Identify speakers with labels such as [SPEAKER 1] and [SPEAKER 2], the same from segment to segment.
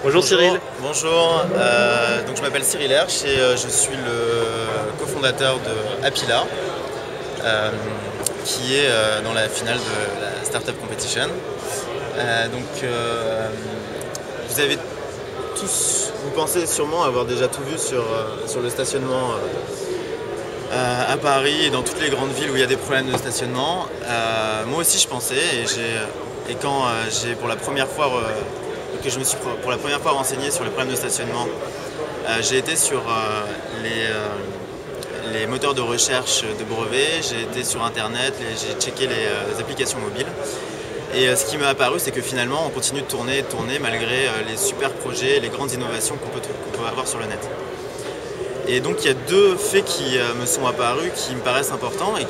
[SPEAKER 1] Bonjour Cyril.
[SPEAKER 2] Bonjour, donc je m'appelle Cyril Hersch et je suis le cofondateur de Apila, qui est dans la finale de la Startup Competition. Vous avez tous, vous pensez sûrement avoir déjà tout vu sur le stationnement à Paris et dans toutes les grandes villes où il y a des problèmes de stationnement. Moi aussi je pensais et quand j'ai pour la première fois que je me suis pour la première fois renseigné sur les problèmes de stationnement, j'ai été sur les moteurs de recherche de brevets, j'ai été sur internet, j'ai checké les applications mobiles. Et ce qui m'a apparu, c'est que finalement on continue de tourner malgré les super projets, les grandes innovations qu'on peut avoir sur le net. Et donc il y a deux faits qui me sont apparus, qui me paraissent importants et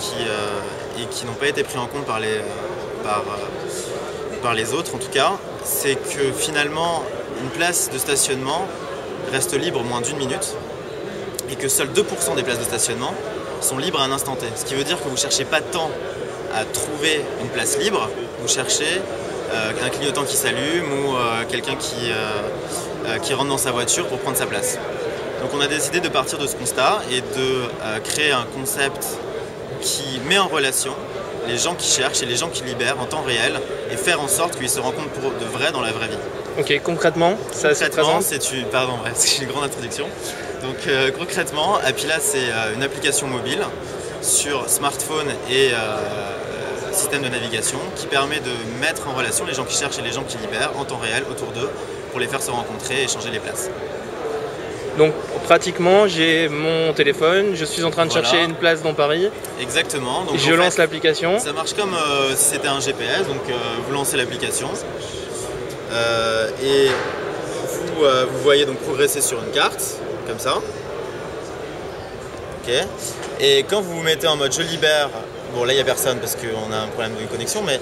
[SPEAKER 2] qui n'ont pas été pris en compte par les autres en tout cas. C'est que finalement une place de stationnement reste libre moins d'1 minute et que seuls 2% des places de stationnement sont libres à un instant T. Ce qui veut dire que vous ne cherchez pas tant à trouver une place libre, vous cherchez un clignotant qui s'allume ou quelqu'un qui rentre dans sa voiture pour prendre sa place. Donc on a décidé de partir de ce constat et de créer un concept qui met en relation les gens qui cherchent et les gens qui libèrent en temps réel et faire en sorte qu'ils se rencontrent pour de vrai dans la vraie vie.
[SPEAKER 1] Ok, concrètement, ça se présente.
[SPEAKER 2] Pardon, bref, c'est une grande introduction. Donc concrètement, Apila c'est une application mobile sur smartphone et système de navigation qui permet de mettre en relation les gens qui cherchent et les gens qui libèrent en temps réel autour d'eux pour les faire se rencontrer et échanger les places.
[SPEAKER 1] Donc pratiquement j'ai mon téléphone, je suis en train de chercher une place dans Paris.
[SPEAKER 2] Exactement. Donc,
[SPEAKER 1] je lance l'application.
[SPEAKER 2] Ça marche comme si c'était un GPS, donc vous lancez l'application et vous voyez donc progresser sur une carte, comme ça. Ok. Et quand vous vous mettez en mode je libère, bon là il n'y a personne parce qu'on a un problème de connexion, mais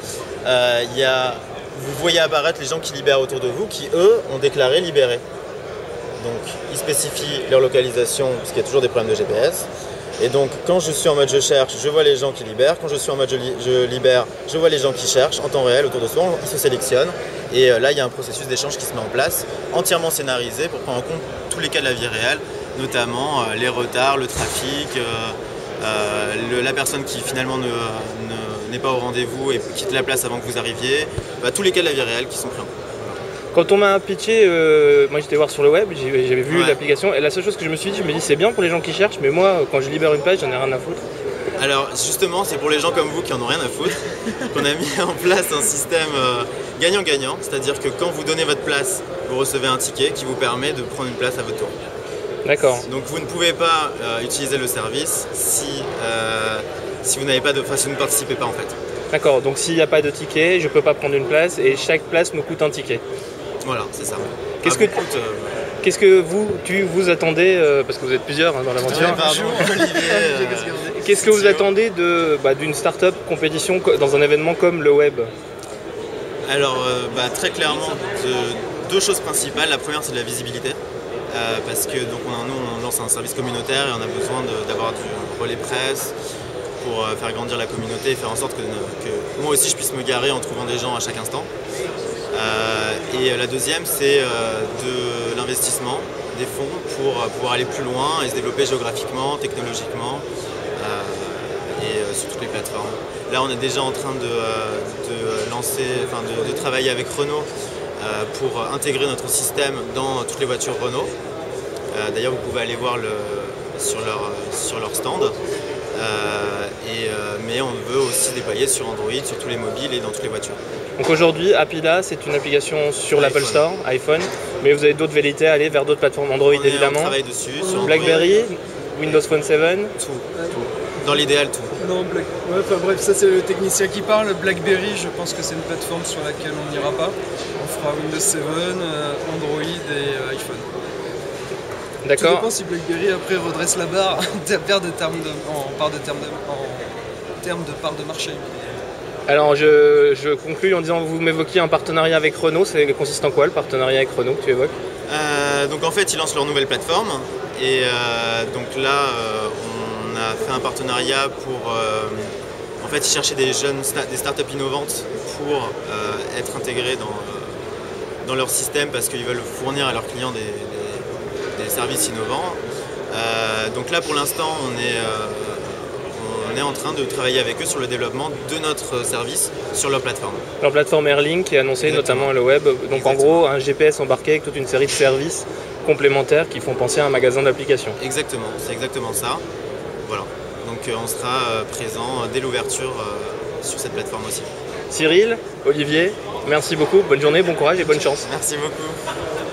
[SPEAKER 2] vous voyez apparaître les gens qui libèrent autour de vous qui eux ont déclaré libérer. Donc ils spécifient leur localisation parce qu'il y a toujours des problèmes de GPS. Et donc quand je suis en mode je cherche, je vois les gens qui libèrent. Quand je suis en mode je libère, je vois les gens qui cherchent en temps réel autour de soi. Ils se sélectionnent. Et là il y a un processus d'échange qui se met en place, entièrement scénarisé pour prendre en compte tous les cas de la vie réelle, notamment les retards, le trafic, la personne qui finalement n'est pas au rendez-vous et quitte la place avant que vous arriviez. Tous les cas de la vie réelle qui sont pris en compte.
[SPEAKER 1] Quand on m'a pitché, moi j'étais voir sur le web, j'avais vu l'application et la seule chose que je me suis dit, c'est bien pour les gens qui cherchent, mais moi quand je libère une page, j'en ai rien à foutre.
[SPEAKER 2] Alors justement, c'est pour les gens comme vous qui en ont rien à foutre qu'on a mis en place un système gagnant-gagnant, c'est-à-dire que quand vous donnez votre place, vous recevez un ticket qui vous permet de prendre une place à votre tour.
[SPEAKER 1] D'accord.
[SPEAKER 2] Donc vous ne pouvez pas utiliser le service si vous n'avez pas si vous ne participez pas en fait.
[SPEAKER 1] D'accord, donc s'il n'y a pas de ticket, je ne peux pas prendre une place et chaque place me coûte un ticket.
[SPEAKER 2] Voilà, c'est ça.
[SPEAKER 1] Qu'est-ce que vous attendez, parce que vous êtes plusieurs dans l'aventure. Qu'est-ce que vous attendez d'une start-up compétition dans un événement comme le web?
[SPEAKER 2] Alors très clairement, deux choses principales. La première c'est de la visibilité. Parce que donc, nous on lance un service communautaire et on a besoin d'avoir du relais presse pour faire grandir la communauté et faire en sorte que moi aussi je puisse me garer en trouvant des gens à chaque instant. Et la deuxième c'est de l'investissement, des fonds pour pouvoir aller plus loin et se développer géographiquement, technologiquement et sur toutes les plateformes. Là on est déjà en train de travailler avec Renault pour intégrer notre système dans toutes les voitures Renault. D'ailleurs vous pouvez aller voir sur leur stand. Mais on veut aussi déployer sur Android, sur tous les mobiles et dans toutes les voitures.
[SPEAKER 1] Donc aujourd'hui, Apila, c'est une application sur l'Apple Store, iPhone, mais vous avez d'autres velléités à aller vers d'autres plateformes Android évidemment.
[SPEAKER 2] On travaille dessus, sur
[SPEAKER 1] BlackBerry, Windows Phone 7.
[SPEAKER 2] Tout. Dans l'idéal, tout.
[SPEAKER 3] Non, bref, ça c'est le technicien qui parle. BlackBerry, je pense que c'est une plateforme sur laquelle on n'ira pas. On fera Windows 7, Android et iPhone.
[SPEAKER 1] D'accord.
[SPEAKER 3] Tout dépend si BlackBerry après redresse la barre en termes de part de marché.
[SPEAKER 1] Alors je conclus en disant vous m'évoquiez un partenariat avec Renault, ça consiste en quoi le partenariat avec Renault que tu évoques?
[SPEAKER 2] Donc en fait ils lancent leur nouvelle plateforme et donc là on a fait un partenariat pour en fait ils cherchaient des startups innovantes pour être intégrées dans leur système parce qu'ils veulent fournir à leurs clients des services innovants. Donc là, pour l'instant, on est en train de travailler avec eux sur le développement de notre service sur leur plateforme.
[SPEAKER 1] Leur plateforme Airlink qui est annoncée
[SPEAKER 2] Exactement.
[SPEAKER 1] notamment à le web. Donc
[SPEAKER 2] Exactement.
[SPEAKER 1] en gros, un GPS embarqué avec toute une série de services complémentaires qui font penser à un magasin d'applications.
[SPEAKER 2] Exactement, c'est exactement ça. Voilà. Donc on sera présent dès l'ouverture sur cette plateforme aussi.
[SPEAKER 1] Cyril, Olivier, merci beaucoup, bonne journée, bon courage et bonne chance.
[SPEAKER 2] Merci beaucoup.